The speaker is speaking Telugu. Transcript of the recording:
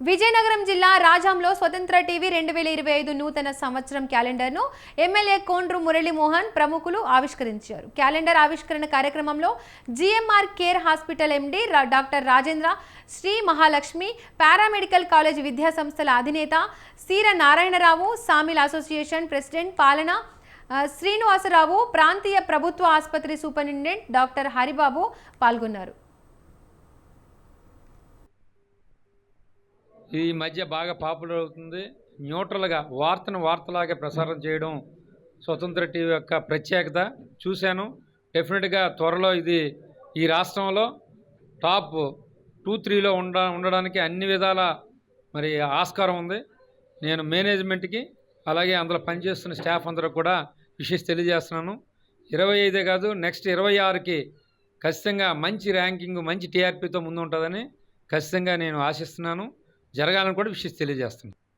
విజయనగరం జిల్లా రాజాంలో స్వతంత్ర టీవీ 2025 నూతన సంవత్సరం క్యాలెండర్ను ఎమ్మెల్యే కోండ్రు మురళీమోహన్ ప్రముఖులు ఆవిష్కరించారు. క్యాలెండర్ ఆవిష్కరణ కార్యక్రమంలో GMR care hospital MD doctor Rajendra, Shri Mahalakshmi paramedical college విద్యాసంస్థల అధినేత సీర నారాయణరావు, సామిల్ అసోసియేషన్ ప్రెసిడెంట్ పాలన శ్రీనివాసరావు, ప్రాంతీయ ప్రభుత్వ ఆసుపత్రి సూపరింటెండెంట్ డాక్టర్ హరిబాబు పాల్గొన్నారు. ఈ మధ్య బాగా పాపులర్ అవుతుంది. న్యూట్రల్గా వార్తలాగా ప్రసారం చేయడం స్వతంత్ర టీవీ యొక్క ప్రత్యేకత. చూశాను. డెఫినెట్గా త్వరలో ఇది ఈ రాష్ట్రంలో టాప్ 2-3లో ఉండడానికి అన్ని విధాల మరి ఆస్కారం ఉంది. నేను మేనేజ్మెంట్కి అలాగే అందులో పనిచేస్తున్న స్టాఫ్ అందరూ కూడా విషయం తెలియజేస్తున్నాను. 25 కాదు, నెక్స్ట్ 26కి ఖచ్చితంగా మంచి ర్యాంకింగ్, మంచి టీఆర్పీతో ముందు ఉంటుందని ఖచ్చితంగా నేను ఆశిస్తున్నాను. జరగాలని కూడా విషయం తెలియజేస్తున్నాను.